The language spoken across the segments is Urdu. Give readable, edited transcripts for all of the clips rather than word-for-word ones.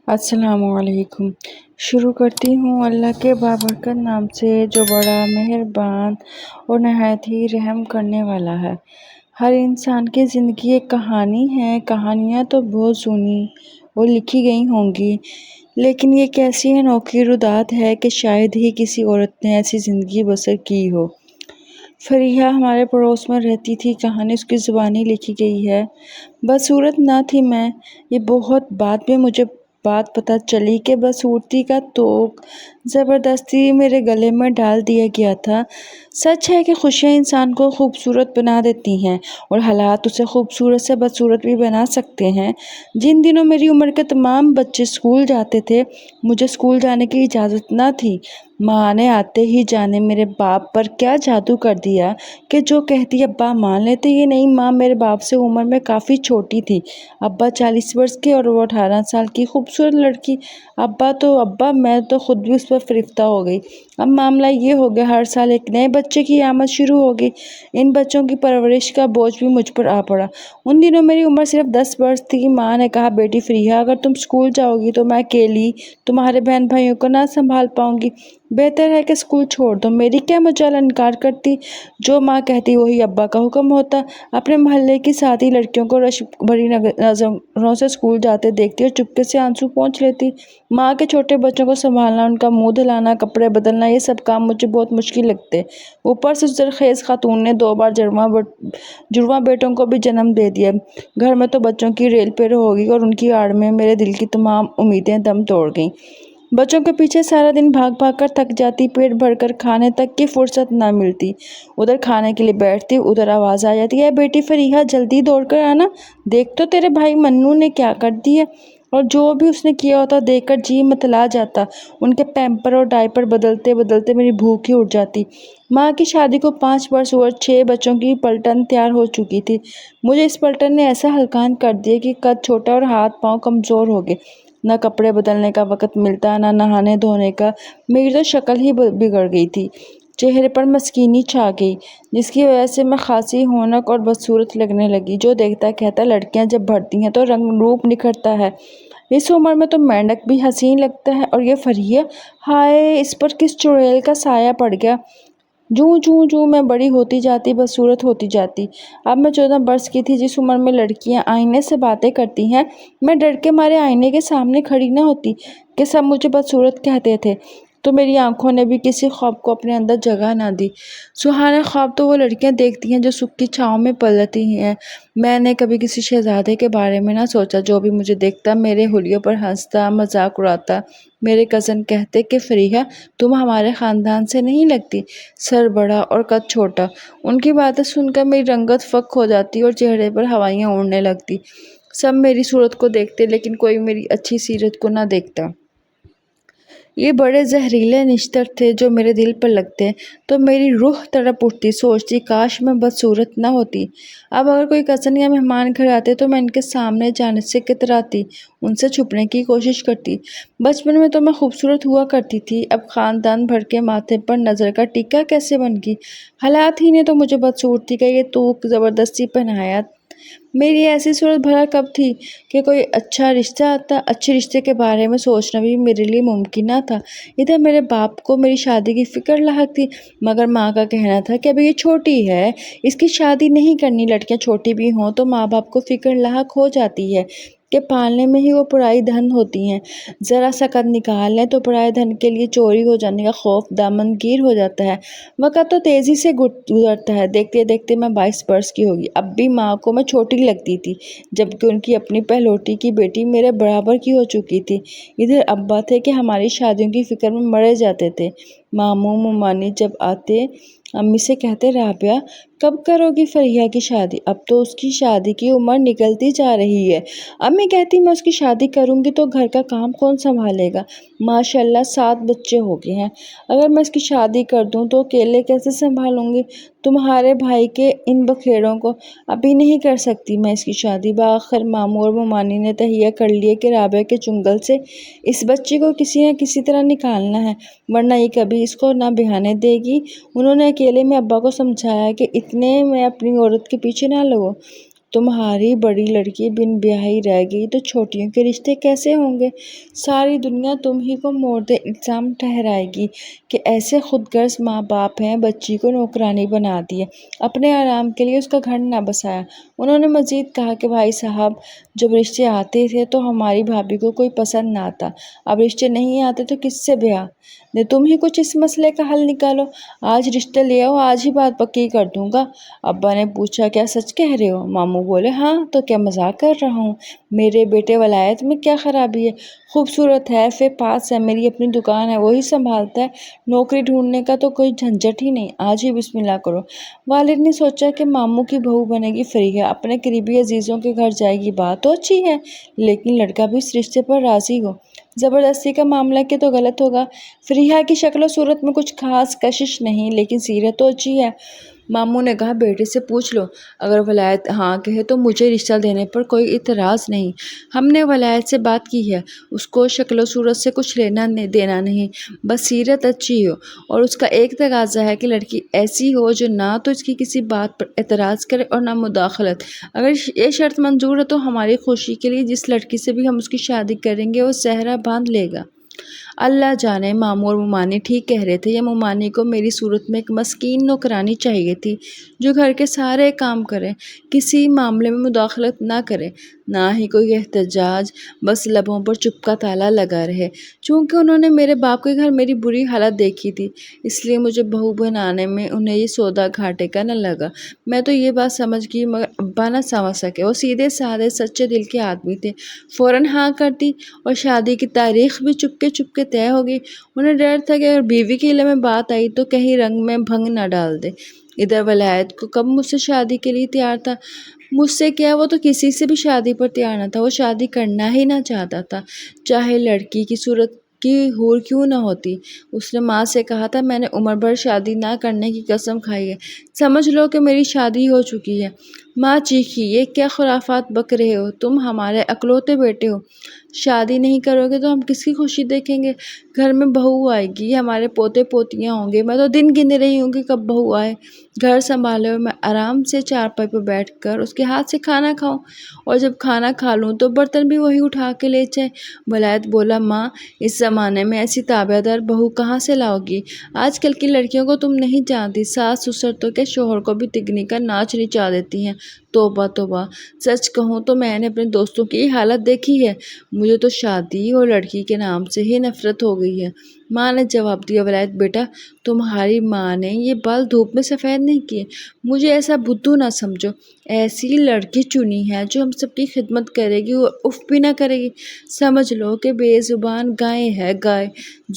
السلام علیکم۔ شروع کرتی ہوں اللہ کے بابرکت نام سے جو بڑا مہربان اور نہایت ہی رحم کرنے والا ہے۔ ہر انسان کی زندگی ایک کہانی ہے۔ کہانیاں تو بہت سنی اور لکھی گئی ہوں گی، لیکن یہ کیسی انوکھی روداد ہے کہ شاید ہی کسی عورت نے ایسی زندگی بسر کی ہو۔ فریحہ ہمارے پڑوس میں رہتی تھی۔ کہانی اس کی زبانی لکھی گئی ہے۔ بدصورت نہ تھی میں، یہ بہت بعد میں مجھے بات پتہ چلی کہ بدصورتی کا طوق زبردستی میرے گلے میں ڈال دیا گیا تھا۔ سچ ہے کہ خوشیاں انسان کو خوبصورت بنا دیتی ہیں اور حالات اسے خوبصورت سے بدصورت بھی بنا سکتے ہیں۔ جن دنوں میری عمر کے تمام بچے اسکول جاتے تھے، مجھے اسکول جانے کی اجازت نہ تھی۔ ماں نے آتے ہی جانے میرے باپ پر کیا جادو کر دیا کہ جو کہتی ابا مان لیتے۔ یہ نئی ماں میرے باپ سے عمر میں کافی چھوٹی تھی۔ ابا 40 برس کے اور وہ 18 سال کی خوبصورت لڑکی۔ ابا میں تو خود بھی اس پر فریفتہ ہو گئی۔ اب معاملہ یہ ہو گیا، ہر سال ایک نئے بچے کی آمد شروع ہو گئی۔ ان بچوں کی پرورش کا بوجھ بھی مجھ پر آ پڑا۔ ان دنوں میری عمر صرف 10 برس تھی۔ ماں نے کہا، بیٹی فریحہ، اگر تم اسکول جاؤ گی تو میں اکیلی تمہارے بہن بھائیوں کو نہ سنبھال پاؤں گی۔ بہتر ہے کہ اسکول چھوڑ دو۔ میری کیا مجال انکار کرتی۔ جو ماں کہتی وہی ابا کا حکم ہوتا۔ اپنے محلے کی ساتھی لڑکیوں کو رشک بھری نظروں سے اسکول جاتے دیکھتی اور چپکے سے آنسو پوچھ لیتی۔ ماں کے چھوٹے بچوں کو سنبھالنا، ان کا منہ دھلانا، کپڑے بدلنا، یہ سب کام مجھے بہت مشکل لگتے۔ اوپر سے اس زرخیز خاتون نے 2 بار جڑواں بیٹوں کو بھی جنم دے دیا۔ گھر میں تو بچوں کی ریل پیرو ہو گئی اور ان کی آڑ میں میرے دل کی تمام امیدیں دم توڑ گئیں۔ بچوں کے پیچھے سارا دن بھاگ بھاگ کر تھک جاتی، پیٹ بھر کر کھانے تک کی فرصت نہ ملتی۔ ادھر کھانے کے لیے بیٹھتی، ادھر آواز آ جاتی، اے بیٹی فریحہ، جلدی دوڑ کر آنا، دیکھ تو تیرے بھائی منو نے کیا کر دیا۔ اور جو بھی اس نے کیا ہوتا دیکھ کر جی متلا جاتا۔ ان کے پیمپر اور ڈائپر بدلتے بدلتے میری بھوک ہی اٹھ جاتی۔ ماں کی شادی کو 5 برس اور 6 بچوں کی پلٹن تیار ہو چکی تھی۔ مجھے اس پلٹن نے ایسا ہلکان کر دیا کہ قد چھوٹا اور ہاتھ پاؤں کمزور ہو گئے۔ نہ کپڑے بدلنے کا وقت ملتا، نہ نہانے دھونے کا۔ میری تو شکل ہی بگڑ گئی تھی۔ چہرے پر مسکینی چھا گئی، جس کی وجہ سے میں خاصی ہونک اور بدصورت لگنے لگی۔ جو دیکھتا کہتا، لڑکیاں جب بڑھتی ہیں تو رنگ روپ نکھرتا ہے، اس عمر میں تو مینڈک بھی حسین لگتا ہے۔ اور یہ فریحہ، ہائے، اس پر کس چڑیل کا سایہ پڑ گیا۔ جوں میں بڑی ہوتی جاتی، بدصورت ہوتی جاتی۔ اب میں 14 برس کی تھی۔ جس عمر میں لڑکیاں آئینے سے باتیں کرتی ہیں، میں ڈر کے مارے آئینے کے سامنے کھڑی نہ ہوتی کہ سب مجھے بدصورت کہتے تھے، تو میری آنکھوں نے بھی کسی خواب کو اپنے اندر جگہ نہ دی۔ سہانے خواب تو وہ لڑکیاں دیکھتی ہیں جو سکھ کی چھاؤں میں پلتی ہیں۔ میں نے کبھی کسی شہزادے کے بارے میں نہ سوچا جو بھی مجھے دیکھتا میرے حلیوں پر ہنستا، مذاق اڑاتا۔ میرے کزن کہتے کہ فریحہ، تم ہمارے خاندان سے نہیں لگتی، سر بڑا اور قد چھوٹا۔ ان کی باتیں سن کر میری رنگت فک ہو جاتی اور چہرے پر ہوائیاں اڑنے لگتی۔ سب میری صورت کو دیکھتے، لیکن کوئی میری اچھی سیرت کو نہ دیکھتا۔ یہ بڑے زہریلے نشتر تھے جو میرے دل پر لگتے تو میری روح تڑپ اٹھتی، سوچتی کاش میں بدصورت نہ ہوتی۔ اب اگر کوئی کزن یا مہمان گھر آتے تو میں ان کے سامنے جانے سے کتراتی، ان سے چھپنے کی کوشش کرتی۔ بچپن میں تو میں خوبصورت ہوا کرتی تھی، اب خاندان بھر کے ماتھے پر نظر کا ٹیکا کیسے بن گئی۔ حالات ہی نے تو مجھے بدصورتی کا یہ طوق زبردستی پہنایا۔ میری ایسی صورت بھلا کب تھی کہ کوئی اچھا رشتہ آتا۔ اچھے رشتے کے بارے میں سوچنا بھی میرے لیے ممکن نہ تھا۔ ادھر میرے باپ کو میری شادی کی فکر لاحق تھی، مگر ماں کا کہنا تھا کہ ابھی یہ چھوٹی ہے، اس کی شادی نہیں کرنی۔ لڑکیاں چھوٹی بھی ہوں تو ماں باپ کو فکر لاحق ہو جاتی ہے کہ پالنے میں ہی وہ پرائی دھن ہوتی ہیں۔ ذرا سا قد نکال لیں تو پرائے دھن کے لیے چوری ہو جانے کا خوف دامن گیر ہو جاتا ہے۔ وقت تو تیزی سے گزرتا ہے، دیکھتے دیکھتے میں 22 برس کی ہوگی۔ اب بھی ماں کو میں چھوٹی لگتی تھی، جبکہ ان کی اپنی پہلوٹی کی بیٹی میرے برابر کی ہو چکی تھی۔ ادھر ابا تھے کہ ہماری شادیوں کی فکر میں مرے جاتے تھے۔ ماموں ممانی جب آتے امی سے کہتے، رابعہ کب کرو گی فریحہ کی شادی؟ اب تو اس کی شادی کی عمر نکلتی جا رہی ہے۔ امی کہتی، میں اس کی شادی کروں گی تو گھر کا کام کون سنبھالے گا؟ ماشاءاللہ 7 بچے ہو گئے ہیں، اگر میں اس کی شادی کر دوں تو اکیلے کیسے سنبھالوں گی تمہارے بھائی کے ان بکھیڑوں کو؟ ابھی نہیں کر سکتی میں اس کی شادی۔ بآخر ماموں اور ممانی نے تہیہ کر لیا کہ رابعہ کے چنگل سے اس بچے کو کسی نہ کسی طرح نکالنا ہے، ورنہ یہ کبھی اس کو نہ بہانے دے گی۔ انہوں نے اکیلے میں ابا کو سمجھایا کہ اتنے میں اپنی عورت کے پیچھے نہ لگو، تمہاری بڑی لڑکی بن بیاہی رہ گئی تو چھوٹیوں کے رشتے کیسے ہوں گے؟ ساری دنیا تم ہی کو مورد الزام ٹھہرائے گی کہ ایسے خود غرض ماں باپ ہیں، بچی کو نوکرانی بنا دیا، اپنے آرام کے لیے اس کا گھر نہ بسایا۔ انہوں نے مزید کہا کہ بھائی صاحب، جب رشتے آتے تھے تو ہماری بھابھی کو کوئی پسند نہ آتا، اب رشتے نہیں آتے تو کس سے بیاہ؟ تم ہی کچھ اس مسئلے کا حل نکالو، آج رشتے لے آؤ، آج ہی بات پکی کر دوں گا۔ ابا نے پوچھا، کیا سچ کہہ رہے ہو؟ ماموں بولے، ہاں تو کیا مذاق کر رہا ہوں؟ میرے بیٹے ولایت میں کیا خرابی ہے؟ خوبصورت ہے، پاس ہے، میری اپنی دکان ہے، وہی سنبھالتا ہے، نوکری ڈھونڈنے کا تو کوئی جھنجٹ ہی نہیں، آج ہی بسم اللہ کرو۔ والد نے سوچا کہ ماموں کی بہو بنے گی فریحہ، اپنے قریبی عزیزوں کے گھر جائے گی، بات تو اچھی ہے، لیکن لڑکا بھی اس رشتے پر راضی ہو۔ زبردستی کا معاملہ کیا تو غلط ہوگا۔ فریحہ کی شکل و صورت میں کچھ خاص کشش نہیں، لیکن سیرت تو اچھی ہے۔ ماموں نے کہا، بیٹے سے پوچھ لو، اگر ولایت ہاں کہے تو مجھے رشتہ دینے پر کوئی اعتراض نہیں۔ ہم نے ولایت سے بات کی ہے، اس کو شکل و صورت سے کچھ لینا دینا نہیں، بس سیرت اچھی ہو، اور اس کا ایک تقاضا ہے کہ لڑکی ایسی ہو جو نہ تو اس کی کسی بات پر اعتراض کرے اور نہ مداخلت۔ اگر یہ شرط منظور ہے تو ہماری خوشی کے لیے جس لڑکی سے بھی ہم اس کی شادی کریں گے وہ سہرا باندھ لے گا۔ اللہ جانے، ماموں اور ممانی ٹھیک کہہ رہے تھے، یا ممانی کو میری صورت میں ایک مسکین نوکرانی چاہیے تھی جو گھر کے سارے کام کرے، کسی معاملے میں مداخلت نہ کرے، نہ ہی کوئی احتجاج، بس لبوں پر چپ کا تالا لگا رہے۔ چونکہ انہوں نے میرے باپ کے گھر میری بری حالت دیکھی تھی، اس لیے مجھے بہو بنانے میں انہیں یہ سودا گھاٹے کا نہ لگا۔ میں تو یہ بات سمجھ گئی، مگر ابا نہ سمجھ سکے۔ وہ سیدھے سادے سچے دل کے آدمی تھے، فوراً ہاں کر دی، اور شادی کی تاریخ بھی چپکے طے ہو گئی۔ انہیں ڈر تھا کہ اگر بیوی کے علم میں بات آئی تو کہیں رنگ میں بھنگ نہ ڈال دے۔ ادھر ولایت کو کب مجھ سے شادی کے لیے تیار تھا، مجھ سے کیا، وہ تو کسی سے بھی شادی پر تیار نہ تھا، وہ شادی کرنا ہی نہ چاہتا تھا، چاہے لڑکی کی صورت کی حور کیوں نہ ہوتی۔ اس نے ماں سے کہا تھا، میں نے عمر بھر شادی نہ کرنے کی قسم کھائی ہے، سمجھ لو کہ میری شادی ہو چکی ہے۔ ماں چیخی، یہ کیا خرافات بک رہے ہو، تم ہمارے اکلوتے بیٹے ہو، شادی نہیں کرو گے تو ہم کس کی خوشی دیکھیں گے؟ گھر میں بہو آئے گی، ہمارے پوتے پوتیاں ہوں گے، میں تو دن گن رہی ہوں کہ کب بہو آئے، گھر سنبھالے، اور میں آرام سے چارپائی پر بیٹھ کر اس کے ہاتھ سے کھانا کھاؤں، اور جب کھانا کھا لوں تو برتن بھی وہی اٹھا کے لے جائے۔ ولایت بولا، ماں، اس زمانے میں ایسی تابع دار بہو کہاں سے لاؤ گی؟ آج کل کی لڑکیوں کو تم نہیں جانتی، ساس سسر تو کیا شوہر کو بھی تگنی کا ناچ نچا دیتی ہیں۔ توبہ توبہ، سچ کہوں تو میں نے اپنے دوستوں کی حالت دیکھی ہے، مجھے تو شادی اور لڑکی کے نام سے ہی نفرت ہو گئی ہے۔ ماں نے جواب دیا، ولایت بیٹا، تمہاری ماں نے یہ بال دھوپ میں سفید نہیں کیے، مجھے ایسا بدھو نہ سمجھو، ایسی لڑکی چنی ہے جو ہم سب کی خدمت کرے گی اور اف بھی نہ کرے گی، سمجھ لو کہ بے زبان گائے ہے، گائے،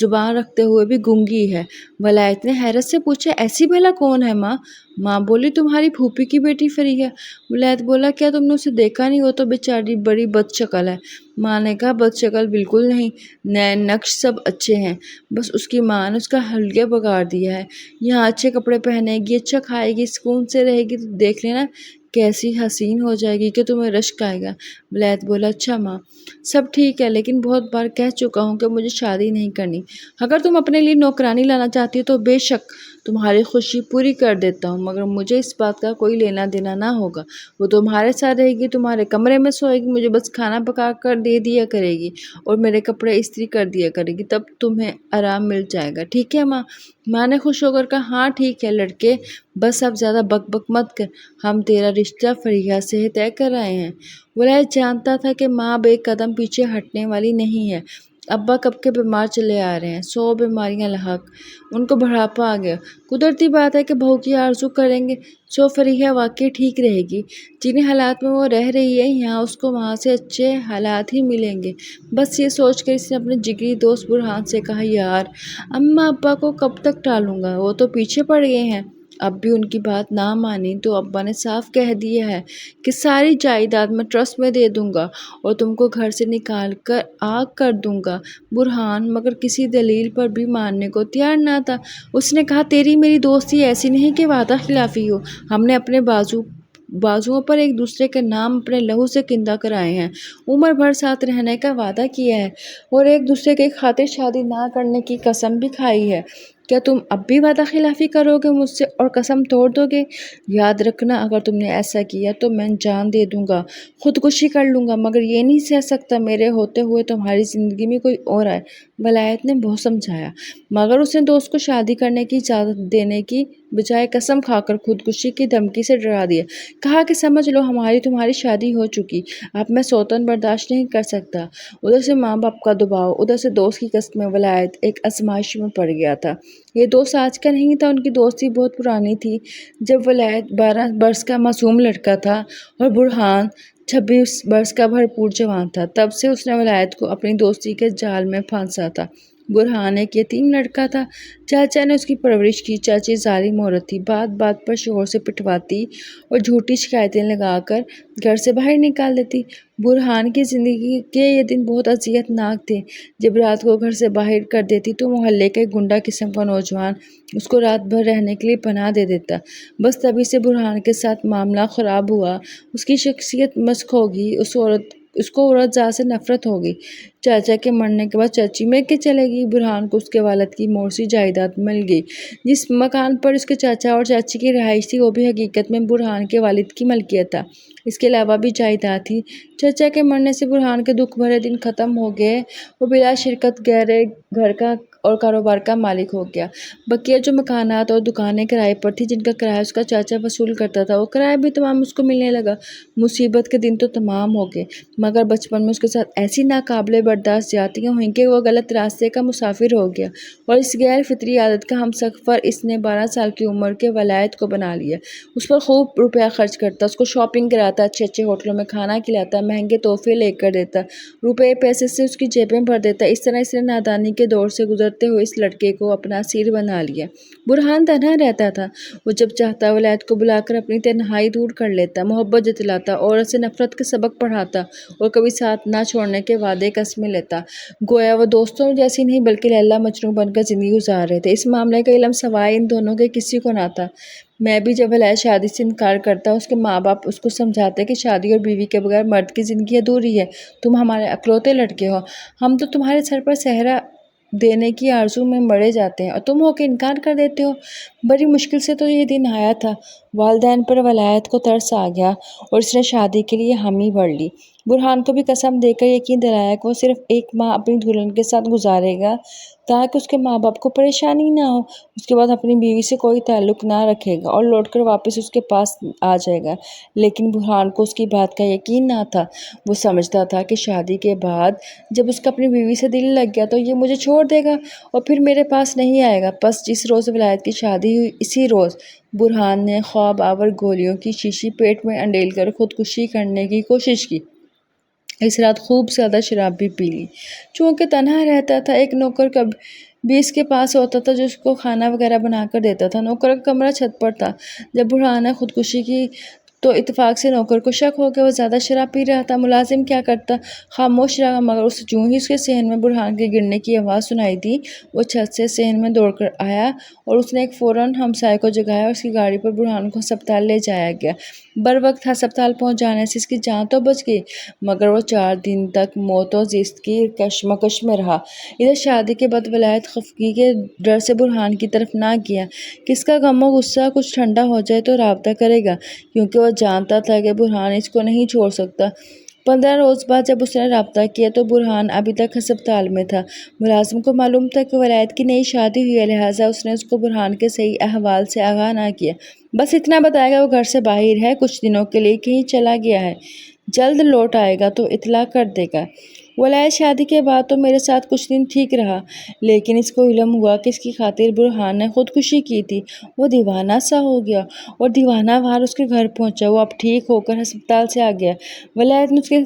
زبان رکھتے ہوئے بھی گونگی ہے۔ ولایت نے حیرت سے پوچھا، ایسی بھلا کون ہے ماں؟ ماں بولی، تمہاری پھوپھی کی بیٹی فریحہ۔ ولایت بولا، کیا تم نے اسے دیکھا نہیں، وہ تو بیچاری بڑی بد شکل ہے۔ ماں نے کہا، بد شکل بالکل نہیں، نئے نقش سب اچھے ہیں، بس اس کی ماں نے اس کا حلیہ بگاڑ دیا ہے۔ یہاں اچھے کپڑے پہنے گی، اچھا کھائے گی، سکون سے رہے گی تو دیکھ لینا کیسی حسین ہو جائے گی کہ تمہیں رشک آئے گا۔ ولایت بولا، اچھا ماں، سب ٹھیک ہے، لیکن بہت بار کہہ چکا ہوں کہ مجھے شادی نہیں کرنی، اگر تم اپنے لیے نوکرانی لانا چاہتی ہو تو بے شک تمہاری خوشی پوری کر دیتا ہوں، مگر مجھے اس بات کا کوئی لینا دینا نہ ہوگا۔ وہ تمہارے ساتھ رہے گی، تمہارے کمرے میں سوئے گی، مجھے بس کھانا پکا کر دے دیا کرے گی اور میرے کپڑے استری کر دیا کرے گی، تب تمہیں آرام مل جائے گا، ٹھیک ہے ماں؟ ماں نے خوش ہو کر کہا، ہاں ٹھیک ہے لڑکے، بس اب زیادہ بک بک مت کر، ہم تیرا رشتہ فریحہ سے طے کر آئے ہیں۔ ولایت جانتا تھا کہ ماں اب ایک قدم پیچھے ہٹنے والی نہیں ہے۔ ابا کب کے بیمار چلے آ رہے ہیں، 100 بیماریاں لاحق، ان کو بڑھاپا آ گیا، قدرتی بات ہے کہ بہو کی آرزو کریں گے، سو فریحہ واقعی ٹھیک رہے گی، جن حالات میں وہ رہ رہی ہے یہاں اس کو وہاں سے اچھے حالات ہی ملیں گے۔ بس یہ سوچ کر اس نے اپنے جگری دوست برہان سے کہا، یار، اماں ابا کو کب تک ٹالوں گا، وہ تو پیچھے پڑ گئے ہیں۔ اب بھی ان کی بات نہ مانی تو ابا نے صاف کہہ دیا ہے کہ ساری جائیداد میں ٹرسٹ میں دے دوں گا اور تم کو گھر سے نکال کر آگ کر دوں گا۔ برہان مگر کسی دلیل پر بھی ماننے کو تیار نہ تھا۔ اس نے کہا، تیری میری دوستی ایسی نہیں کہ وعدہ خلافی ہو، ہم نے اپنے بازوؤں پر ایک دوسرے کے نام اپنے لہو سے کندہ کرائے ہیں، عمر بھر ساتھ رہنے کا وعدہ کیا ہے اور ایک دوسرے کی خاطر شادی نہ کرنے کی قسم بھی کھائی ہے۔ کیا تم اب بھی وعدہ خلافی کرو گے مجھ سے اور قسم توڑ دو گے؟ یاد رکھنا، اگر تم نے ایسا کیا تو میں جان دے دوں گا، خودکشی کر لوں گا، مگر یہ نہیں سہ سکتا میرے ہوتے ہوئے تمہاری زندگی میں کوئی اور آئے۔ ولایت نے بہت سمجھایا، مگر اس نے دوست کو شادی کرنے کی اجازت دینے کی بجائے قسم کھا کر خودکشی کی دھمکی سے ڈرا دیا۔ کہا کہ سمجھ لو ہماری تمہاری شادی ہو چکی، اب میں سوتن برداشت نہیں کر سکتا۔ ادھر سے ماں باپ کا دباؤ، ادھر سے دوست کی قسمیں۔ ولایت ایک آزمائش میں پڑ گیا تھا۔ یہ دوست آج کا نہیں تھا، ان کی دوستی بہت پرانی تھی۔ جب ولایت 12 برس کا معصوم لڑکا تھا اور برہان 26 برس کا بھرپور جوان تھا، تب سے اس نے ولایت کو اپنی دوستی کے جال میں پھانسا تھا۔ برہان ایک یتیم لڑکا تھا۔ چاچا نے اس کی پرورش کی۔ چاچی ظالم عورت تھی، بات بات پر شوہر سے پٹواتی اور جھوٹی شکایتیں لگا کر گھر سے باہر نکال دیتی۔ برہان کی زندگی کے یہ دن بہت اذیت ناک تھے۔ جب رات کو گھر سے باہر کر دیتی تو محلے کے گنڈا قسم کا نوجوان اس کو رات بھر رہنے کے لیے پناہ دے دیتا۔ بس تبھی سے برہان کے ساتھ معاملہ خراب ہوا، اس کی شخصیت مسخ ہو گئی، اس کو عورت ذات سے نفرت ہو گئی۔ چاچا کے مرنے کے بعد چاچی مر کے چلے گئی۔ برہان کو اس کے والد کی موروثی جائیداد مل گئی۔ جس مکان پر اس کے چاچا اور چاچی کی رہائش تھی وہ بھی حقیقت میں برہان کے والد کی ملکیت تھا۔ اس کے علاوہ بھی جائیداد تھی۔ چاچا کے مرنے سے برہان کے دکھ بھرے دن ختم ہو گئے۔ وہ بلا شرکت گہرے گھر کا اور کاروبار کا مالک ہو گیا۔ بقیہ جو مکانات اور دکانیں کرائے پر تھیں، جن کا کرایہ اس کا چاچا وصول کرتا تھا، وہ کرایہ بھی تمام اس کو ملنے لگا۔ مصیبت کے دن تو تمام ہو گئے، مگر بچپن میں اس کے ساتھ ایسی ناقابل برداشت زیادتیاں ہوئیں کہ وہ غلط راستے کا مسافر ہو گیا، اور اس غیر فطری عادت کا ہمسفر اس نے 12 سال کی عمر کے ولایت کو بنا لیا۔ اس پر خوب روپیہ خرچ کرتا، اس کو شاپنگ کراتا، اچھے اچھے ہوٹلوں میں کھانا کھلاتا، مہنگے تحفے لے کر دیتا، روپے پیسے سے اس کی جیبیں بھر دیتا۔ اس طرح اس نے نادانی کے دور سے گزرتے ہوئے اس لڑکے کو اپنا اسیر بنا لیا۔ برہان تنہا رہتا تھا۔ وہ جب چاہتا ولایت کو بلا کر اپنی تنہائی دور کر لیتا، محبت جتلاتا، عورت سے نفرت کے سبق پڑھاتا اور کبھی ساتھ نہ چھوڑنے کے وعدے قسمیں لیتا، گویا وہ دوستوں جیسی نہیں بلکہ لیلا مجنوں بن کر زندگی گزار رہے تھے۔ اس معاملے کا علم سوائے ان دونوں کے کسی کو نہ تھا۔ میں بھی جب ولایت شادی سے انکار کرتا، اس کے ماں باپ اس کو سمجھاتے کہ شادی اور بیوی کے بغیر مرد کی زندگی ادھوری ہے، تم ہمارے اکلوتے لڑکے ہو، ہم تو تمہارے سر پر صحرا دینے کی آرزو میں مرے جاتے ہیں اور تم ہو کے انکار کر دیتے ہو۔ بڑی مشکل سے تو یہ دن آیا تھا۔ والدین پر ولایت کو ترس آ گیا اور اس نے شادی کے لیے حامی بھر لی۔ برہان کو بھی قسم دے کر یقین دلایا کہ وہ صرف 1 ماہ اپنی دلہن کے ساتھ گزارے گا تاکہ اس کے ماں باپ کو پریشانی نہ ہو۔ اس کے بعد اپنی بیوی سے کوئی تعلق نہ رکھے گا اور لوٹ کر واپس اس کے پاس آ جائے گا۔ لیکن برہان کو اس کی بات کا یقین نہ تھا۔ وہ سمجھتا تھا کہ شادی کے بعد جب اس کا اپنی بیوی سے دل لگ گیا تو یہ مجھے چھوڑ دے گا اور پھر میرے پاس نہیں آئے گا۔ بس جس روز ولایت کی شادی ہوئی اسی روز برہان نے خواب آور گولیوں کی شیشی پیٹ میں انڈیل کر خودکشی کرنے کی کوشش کی۔ اس رات خوب زیادہ شراب بھی پی لی۔ چونکہ تنہا رہتا تھا، ایک نوکر بھی اس کے پاس ہوتا تھا جو اس کو کھانا وغیرہ بنا کر دیتا تھا۔ نوکر کا کمرہ چھت پر تھا۔ جب برہان نے خودکشی کی تو اتفاق سے نوکر کو شک ہو گیا، وہ زیادہ شراب پی رہا تھا۔ ملازم کیا کرتا، خاموش رہا، مگر جوں ہی اس کے صحن میں برہان کے گرنے کی آواز سنائی دی، وہ چھت سے صحن میں دوڑ کر آیا اور اس نے ایک فوراً ہمسائے کو جگایا اور اس کی گاڑی پر برہان کو ہسپتال لے جایا گیا۔ بروقت ہسپتال پہنچ جانے سے اس کی جان تو بچ گئی، مگر وہ 4 دن تک موت و زیست کی کشمکش میں رہا۔ ادھر شادی کے بعد ولایت خفگی کے ڈر سے برہان کی طرف نہ گیا کہ اس کا غم و غصہ کچھ ٹھنڈا ہو جائے تو رابطہ کرے گا، کیونکہ وہ جانتا تھا کہ برہان اس کو نہیں چھوڑ سکتا۔ 15 روز بعد جب اس نے رابطہ کیا تو برہان ابھی تک ہسپتال میں تھا۔ ملازم کو معلوم تھا کہ ولایت کی نئی شادی ہوئی ہے، لہٰذا اس نے اس کو برہان کے صحیح احوال سے آگاہ نہ کیا، بس اتنا بتایا کہ وہ گھر سے باہر ہے، کچھ دنوں کے لیے کہیں چلا گیا ہے، جلد لوٹ آئے گا تو اطلاع کر دے گا۔ ولایت شادی کے بعد تو میرے ساتھ کچھ دن ٹھیک رہا، لیکن اس کو علم ہوا کہ اس کی خاطر برہان نے خودکشی کی تھی۔ وہ دیوانہ سا ہو گیا اور دیوانہ وار اس کے گھر پہنچا۔ وہ اب ٹھیک ہو کر ہسپتال سے آ گیا۔ ولایت نے اس کے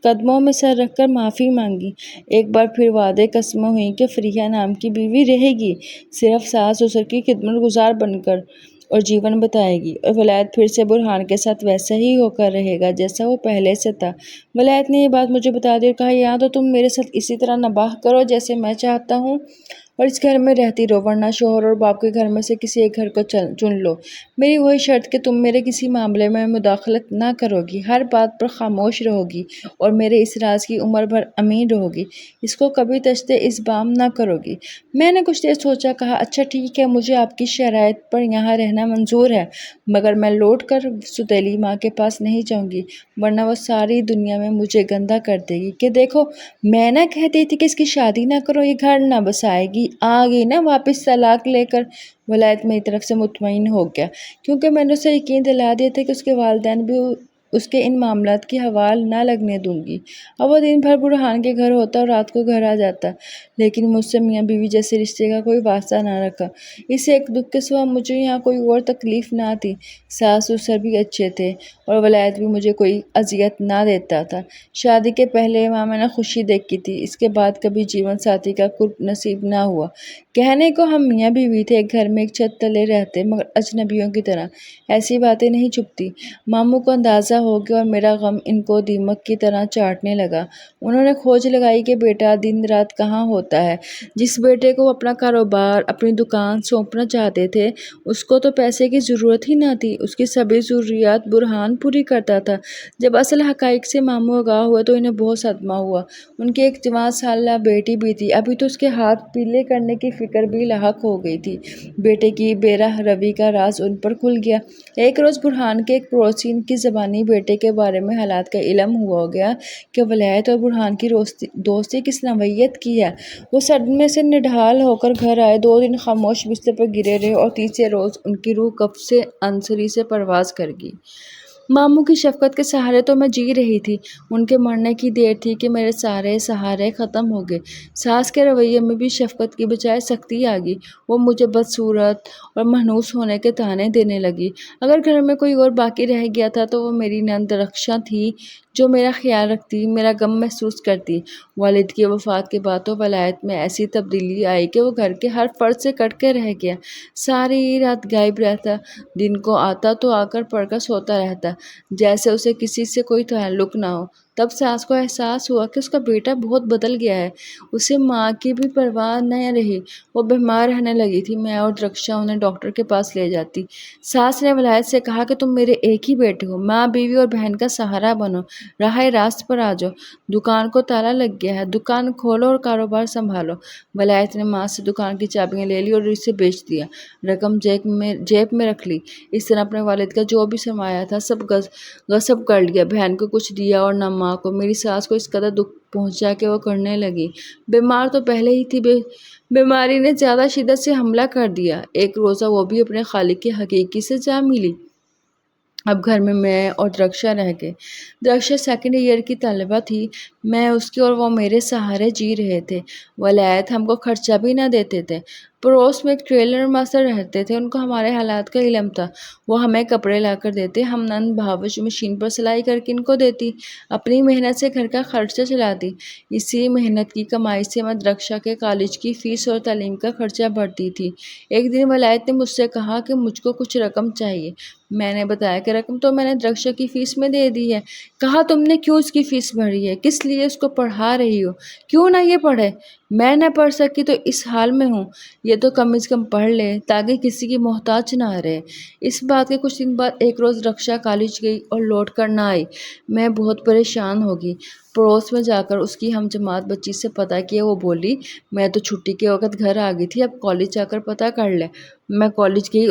قدموں میں سر رکھ کر معافی مانگی۔ ایک بار پھر وعدے قسمیں ہوئیں کہ فریحہ نام کی بیوی رہے گی، صرف ساس سسر کی خدمت گزار بن کر، اور جیون بتائے گی، اور ولایت پھر سے برہان کے ساتھ ویسا ہی ہو کر رہے گا جیسا وہ پہلے سے تھا۔ ولایت نے یہ بات مجھے بتا دی اور کہا، یا تو تم میرے ساتھ اسی طرح نباہ کرو جیسے میں چاہتا ہوں، اور اس گھر میں رہتی رہو، ورنہ شوہر اور باپ کے گھر میں سے کسی ایک گھر کو چن لو۔ میری وہی شرط کہ تم میرے کسی معاملے میں مداخلت نہ کرو گی، ہر بات پر خاموش رہو گی اور میرے اس راز کی عمر بھر امین رہو گی، اس کو کبھی تشتے اسبام نہ کرو گی۔ میں نے کچھ دیر سوچا، کہا اچھا ٹھیک ہے، مجھے آپ کی شرائط پر یہاں رہنا منظور ہے، مگر میں لوٹ کر ستیلی ماں کے پاس نہیں جاؤں گی، ورنہ وہ ساری دنیا میں مجھے گندا کر دے گی کہ دیکھو میں نہ کہتی تھی کہ اس کی شادی نہ کرو، یہ گھر نہ بسائے گی، آ گئی نا واپس طلاق لے کر۔ ولایت میری طرف سے مطمئن ہو گیا، کیونکہ میں نے اسے یقین دلا دیا تھا کہ اس کے والدین بھی اس کے ان معاملات کی حوال نہ لگنے دوں گی۔ اب وہ دن بھر برہان کے گھر ہوتا اور رات کو گھر آ جاتا، لیکن مجھ سے میاں بیوی جیسے رشتے کا کوئی واسطہ نہ رکھا۔ اس ایک دکھ کے سوا مجھے یہاں کوئی اور تکلیف نہ تھی۔ ساس سسر بھی اچھے تھے اور ولایت بھی مجھے کوئی اذیت نہ دیتا تھا۔ شادی کے پہلے ماں میں نے خوشی دیکھی تھی، اس کے بعد کبھی جیون ساتھی کا قرب نصیب نہ ہوا۔ کہنے کو ہم میاں بیوی تھے، ایک گھر میں ایک چھت تلے رہتے، مگر اجنبیوں کی طرح۔ ایسی باتیں نہیں چھپتی۔ ماموں کو اندازہ ہو گیا اور میرا غم ان کو دیمک کی طرح چاٹنے لگا۔ انہوں نے کھوج لگائی کہ بیٹا دن رات کہاں ہوتا ہے۔ جس بیٹے کو وہ اپنا کاروبار، اپنی دکان سونپنا چاہتے تھے، اس کو تو پیسے کی ضرورت ہی نہ تھی، اس کی سبھی ضروریات برہان پوری کرتا تھا۔ جب اصل حقائق سے ماموں آگاہ ہوئے تو انہیں بہت صدمہ ہوا۔ ان کی ایک 14 سالہ بیٹی بھی تھی، ابھی تو اس کے ہاتھ پیلے کرنے کی فکر بھی لاحق ہو گئی تھی۔ بیٹے کی بے رحم روی کا راز ان پر کھل گیا۔ ایک روز برہان کے ایک پڑوسی کی زبانی بیٹے کے بارے میں حالات کا علم ہو گیا کہ ولایت اور برہان کی دوستی کس نوعیت کی ہے۔ وہ صدمے سے نڈھال ہو کر گھر آئے، 2 دن خاموش بستر پر گرے رہے اور تیسرے روز ان کی روح کف سے انصری سے پرواز کر گئی۔ ماموں کی شفقت کے سہارے تو میں جی رہی تھی، ان کے مرنے کی دیر تھی کہ میرے سارے سہارے ختم ہو گئے۔ ساس کے رویے میں بھی شفقت کی بجائے سختی آ گئی، وہ مجھے بدصورت اور مہنوس ہونے کے طعنے دینے لگی۔ اگر گھر میں کوئی اور باقی رہ گیا تھا تو وہ میری نند رکشا تھی، جو میرا خیال رکھتی، میرا غم محسوس کرتی۔ والد کی وفات کے بعد تو ولایت میں ایسی تبدیلی آئی کہ وہ گھر کے ہر فرد سے کٹ کے رہ گیا، ساری رات غائب رہتا، دن کو آتا تو آ کر پڑھ کر سوتا رہتا، جیسے اسے کسی سے کوئی تعلق نہ ہو۔ تب ساس کو احساس ہوا کہ اس کا بیٹا بہت بدل گیا ہے، اسے ماں کی بھی پرواہ نہ رہی، وہ بیمار رہنے لگی تھی۔ میں اور رکشا انہیں ڈاکٹر کے پاس لے جاتی۔ ساس نے ولایت سے کہا کہ تم میرے ایک ہی بیٹے ہو، ماں بیوی اور بہن کا سہارا بنو، راہ راست پر آ جاؤ، دکان کو تالا لگ گیا ہے، دکان کھولو اور کاروبار سنبھالو۔ ولایت نے ماں سے دکان کی چابیاں لے لی اور اسے بیچ دیا، رقم جیب میں رکھ لی۔ اس طرح اپنے والد کا جو بھی سرمایہ تھا سب غصب کر لیا، بہن کو کچھ دیا اور نہ ماں کو۔ میری ساس کو اس قدر دکھ پہنچا کہ وہ کرنے لگی، بیمار تو پہلے ہی تھی، بیماری نے زیادہ شدت سے حملہ کر دیا۔ ایک روزہ وہ بھی اپنے خالق کے حقیقی سے جا ملی۔ اب گھر میں اور درخشا رہ گئے۔ درخشا 2nd ایئر کی طالبہ تھی، میں اس کی اور وہ میرے سہارے جی رہے تھے۔ ولایت ہم کو خرچہ بھی نہ دیتے تھے۔ پڑوس میں ایک ٹیلر ماسٹر رہتے تھے، ان کو ہمارے حالات کا علم تھا، وہ ہمیں کپڑے لا کر دیتے، ہم نند بھاوج مشین پر سلائی کر کے ان کو دیتی، اپنی محنت سے گھر کا خرچہ چلاتی۔ اسی محنت کی کمائی سے میں درخشا کے کالج کی فیس اور تعلیم کا خرچہ بھرتی تھی۔ ایک دن ولایت نے مجھ سے کہا کہ مجھ کو کچھ رقم چاہیے۔ میں نے بتایا کہ رقم تو میں نے درخشا کی فیس میں دے دی ہے۔ کہا تم نے کیوں اس کی فیس بھری ہے، کس لیے اس کو پڑھا رہی ہو، کیوں نہ یہ پڑھے؟ میں نہ پڑھ سکی تو اس حال میں ہوں، یہ تو کم از کم پڑھ لے تاکہ کسی کی محتاج نہ رہے۔ اس بات کے کچھ دن بعد ایک روز رکشا کالج گئی اور لوٹ کر نہ آئی۔ میں بہت پریشان ہو گئی۔ پڑوس میں جا کر اس کی ہم جماعت بچی سے پتہ کیا، وہ بولی میں تو چھٹی کے وقت گھر آ گئی تھی، اب کالج جا کر پتہ کر لے۔ میں کالج گئی،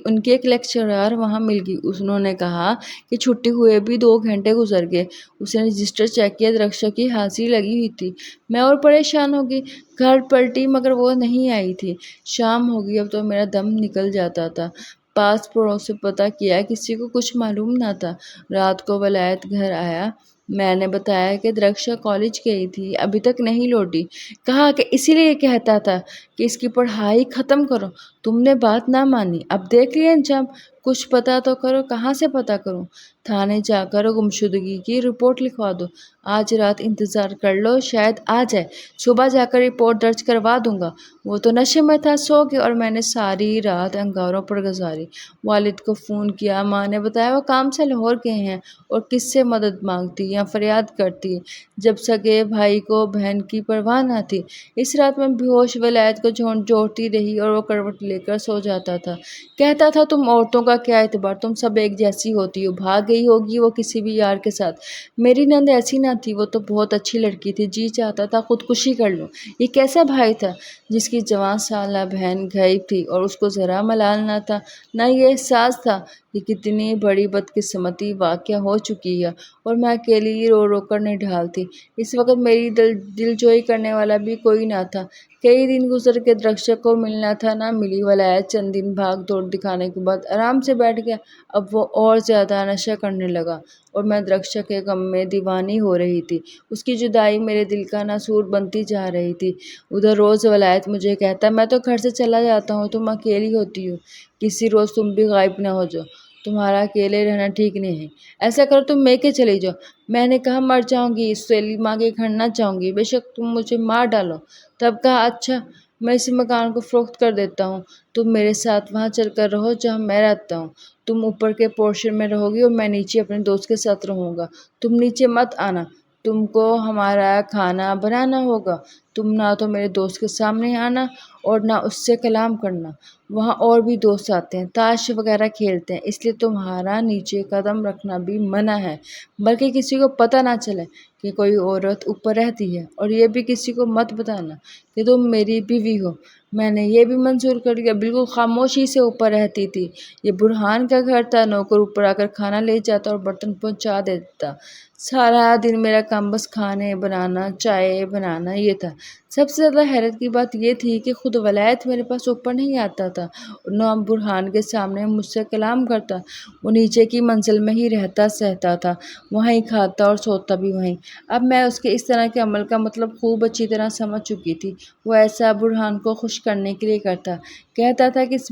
ان کی ایک لیکچرر وہاں مل گئی، انہوں نے کہا کہ چھٹی ہوئے بھی 2 گھنٹے گزر گئے۔ اس نے رجسٹر چیک کیا، درخشا کی حاضری لگی ہوئی تھی۔ میں اور پریشان ہو گئی، گھر پلٹی مگر وہ نہیں آئی تھی۔ شام ہو گئی، اب تو میرا دم نکل جاتا تھا۔ پاس پڑوس سے پتہ کیا، کسی کو کچھ معلوم نہ تھا۔ رات کو ولایت گھر آیا، میں نے بتایا کہ درخشا کالج گئی تھی، ابھی تک نہیں لوٹی۔ کہا کہ اسی لیے کہتا تھا کہ اس کی پڑھائی ختم کرو، تم نے بات نہ مانی، اب دیکھ لیا انجام۔ کچھ پتا تو کرو، کہاں سے پتا کروں؟ تھانے جا کر گمشدگی کی رپورٹ لکھوا دو۔ آج رات انتظار کر لو، شاید آ جائے۔ صبح جا کر رپورٹ درج کروا دوں گا۔ وہ تو نشے میں تھا، سو گیا اور میں نے ساری رات انگاروں پر گزاری۔ والد کو فون کیا، ماں نے بتایا وہ کام سے لاہور گئے ہیں اور کس سے مدد مانگتی یا فریاد کرتی جب سگے بھائی کو بہن کی پرواہ نہ تھی۔ اس رات میں بے ہوش ولایت کو جوڑتی رہی اور وہ کروٹ لے کر سو جاتا تھا۔ کہتا تھا تم عورتوں کا کیا اعتبار، تم سب ایک جیسی ہوتی ہو، بھاگ گئی ہوگی وہ کسی بھی یار کے ساتھ۔ میری نند ایسی نہ تھی، وہ تو بہت اچھی لڑکی تھی، جی چاہتا تھا خودکشی کر لوں۔ یہ کیسا بھائی تھا جس کی جوان سالہ بہن غائب تھی اور اس کو ذرا ملال نہ تھا، نہ یہ احساس تھا کہ کتنی بڑی بدقسمتی واقع ہو چکی ہے اور میں اکیلی رو رو کر نڈھالتی۔ اس وقت میری دل جوئی کرنے والا بھی کوئی نہ تھا۔ کئی دن گزر کے درخشا کو ملنا تھا، نہ ملی۔ ولایت چند دن بھاگ دوڑ دکھانے کے بعد آرام سے بیٹھ گیا۔ اب وہ اور زیادہ نشہ کرنے لگا اور میں درخشا کے غم میں دیوانی ہو رہی تھی۔ اس کی جدائی میرے دل کا ناسور بنتی جا رہی تھی۔ ادھر روز ولایت مجھے کہتا، میں تو گھر سے چلا جاتا ہوں، تم اکیلی ہوتی ہو، کسی روز تم بھی غائب نہ ہو جاؤ، تمہارا اکیلے رہنا ٹھیک نہیں ہے، ایسا کرو تم میکے چلی جاؤ۔ میں نے کہا مر جاؤں گی، سہیلی ماں کے گھر نہ جاؤں گی، بے شک تم مجھے مار ڈالو۔ تب کہا اچھا، میں اس مکان کو فروخت کر دیتا ہوں، تم میرے ساتھ وہاں چل کر رہو جہاں میں رہتا ہوں۔ تم اوپر کے پورشن میں رہو گی اور میں نیچے اپنے دوست کے ساتھ رہوں گا۔ تم نیچے مت آنا، تم کو ہمارا کھانا بنانا ہوگا۔ تم نہ تو میرے دوست کے سامنے آنا اور نہ اس سے کلام کرنا، وہاں اور بھی دوست آتے ہیں، تاش وغیرہ کھیلتے ہیں، اس لیے تمہارا نیچے قدم رکھنا بھی منع ہے، بلکہ کسی کو پتہ نہ چلے کہ کوئی عورت اوپر رہتی ہے، اور یہ بھی کسی کو مت بتانا کہ تم میری بیوی ہو۔ میں نے یہ بھی منظور کر لیا، بالکل خاموشی سے اوپر رہتی تھی۔ یہ برہان کا گھر تھا، نوکر اوپر آ کر کھانا لے جاتا اور برتن پہنچا دیتا۔ سارا دن میرا کام بس کھانے بنانا، چائے بنانا یہ تھا۔ سب سے زیادہ حیرت کی بات یہ تھی کہ خود ولایت میرے پاس اوپر نہیں آتا تھا، نہ برہان کے سامنے مجھ سے کلام کرتا۔ وہ نیچے کی منزل میں ہی رہتا سہتا تھا، وہیں کھاتا اور سوتا بھی وہیں۔ اب میں اس کے اس طرح کے عمل کا مطلب خوب اچھی طرح سمجھ چکی تھی۔ وہ ایسا برہان کو خوش کرنے کے لیے کرتا، کہتا تھا کہ اس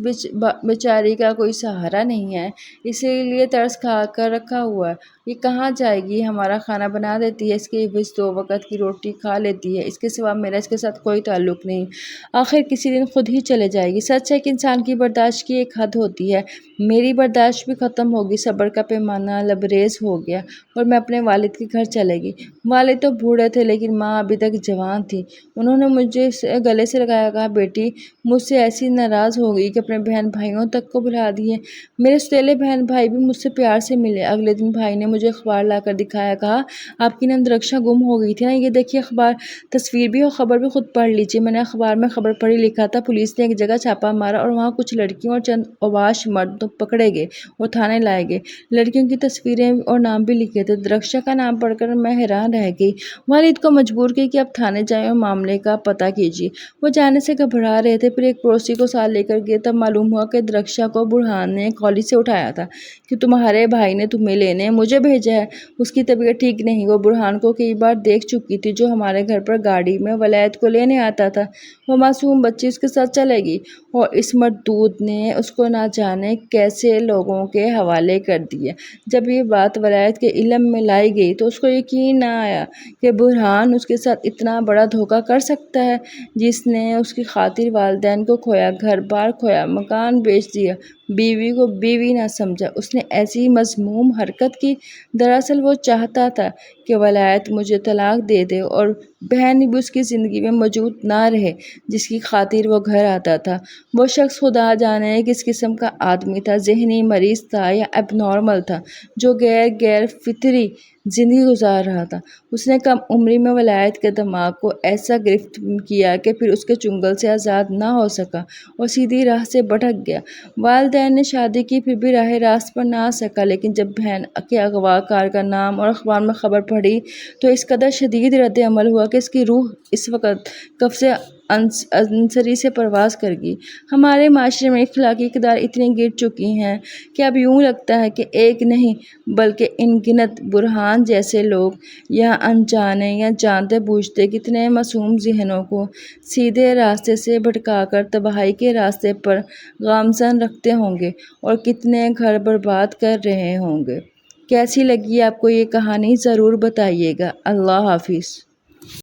بیچاری کا کوئی سہارا نہیں ہے، اسی لیے ترس کھا کر رکھا ہوا ہے، یہ کہاں جائے گی، ہمارا کھانا بنا دیتی ہے، اس کے عوض 2 وقت کی روٹی کھا لیتی ہے، اس کے سوا میرا اس کے ساتھ کوئی تعلق نہیں، آخر کسی دن خود ہی چلے جائے گی۔ سچ ہے کہ انسان کی برداشت کی ایک حد ہوتی ہے، میری برداشت بھی ختم ہوگی، صبر کا پیمانہ لبریز ہو گیا اور میں اپنے والد کے گھر چلے گئی۔ والد تو بوڑھے تھے لیکن ماں ابھی تک جوان تھی۔ انہوں نے مجھے گلے سے لگایا، کہا بیٹی مجھ سے ایسی ناراض ہو گئی کہ اپنے بہن بھائیوں تک کو بلا دیے۔ میرے سوتیلے بہن بھائی بھی مجھ سے پیار سے ملے۔ اگلے دن بھائی نے مجھے اخبار لا کر دکھایا، کہا آپ کی نند رکشا گم ہو گئی تھی نا، یہ دیکھیے اخبار، تصویر بھی اور خبر بھی خود پڑھ لیجیے۔ میں نے اخبار میں خبر پڑھی، لکھا تھا پولیس نے ایک جگہ چھاپا مارا اور وہاں کچھ لڑکیوں اور چند اوباش مرد پکڑے گئے اور تھانے لائے گئے، لڑکیوں کی تصویریں اور نام بھی لکھے تھے۔ درخشا کا نام پڑھ کر میں حیران رہ گئی، والد کو مجبور کی کہ اب تھانے جائیں اور معاملے کا پتہ کیجیے۔ وہ جانے سے گھبرا رہے تھے، پھر ایک پڑوسی کو ساتھ لے کر گئے، تب معلوم ہوا کہ درخشا کو برہان نے کالج سے اٹھایا تھا کہ تمہارے بھائی نے تمہیں لینے مجھے بھیجا ہے، اس کی طبیعت ٹھیک نہیں۔ وہ برہان کو کئی بار دیکھ چکی تھی، جو ہمارے گھر پر گاڑی میں ولایت کو لینے آتا تھا، وہ معصوم بچی اس کے ساتھ چلے گئی اور اس مردود نے اس کو نہ جانے کیسے لوگوں کے حوالے کر دیا۔ جب یہ بات ولایت کے علم میں لائی گئی تو اس کو یقین نہ آیا کہ برہان اس کے ساتھ اتنا بڑا دھوکہ کر سکتا ہے، جس نے اس کی خاطر والدین کو کھویا، گھر بار کھویا، مکان بیچ دیا، بیوی کو بیوی نہ سمجھا، اس نے ایسی مذموم حرکت کی۔ دراصل وہ چاہتا تھا کہ ولایت مجھے طلاق دے دے اور بہن بھی اس کی زندگی میں موجود نہ رہے جس کی خاطر وہ گھر آتا تھا۔ وہ شخص خدا جانے کس قسم کا آدمی تھا، ذہنی مریض تھا یا اب نارمل تھا، جو غیر فطری زندگی گزار رہا تھا۔ اس نے کم عمری میں ولایت کے دماغ کو ایسا گرفت کیا کہ پھر اس کے چنگل سے آزاد نہ ہو سکا اور سیدھی راہ سے بھٹک گیا۔ والدین نے شادی کی، پھر بھی راہ راست پر نہ آ سکا، لیکن جب بہن کے اغوا کار کا نام اور اخبار میں خبر پڑھی تو اس قدر شدید رد عمل ہوا کہ اس کی روح اس وقت کف سے عنصری سے پرواز کر گئی۔ ہمارے معاشرے میں اخلاقی اقدار اتنی گر چکی ہیں کہ اب یوں لگتا ہے کہ ایک نہیں بلکہ ان گنت برہان جیسے لوگ یا انجانے یا جانتے بوجھتے کتنے معصوم ذہنوں کو سیدھے راستے سے بھٹکا کر تباہی کے راستے پر گامزن رکھتے ہوں گے اور کتنے گھر برباد کر رہے ہوں گے۔ کیسی لگی آپ کو یہ کہانی ضرور بتائیے گا۔ اللہ حافظ۔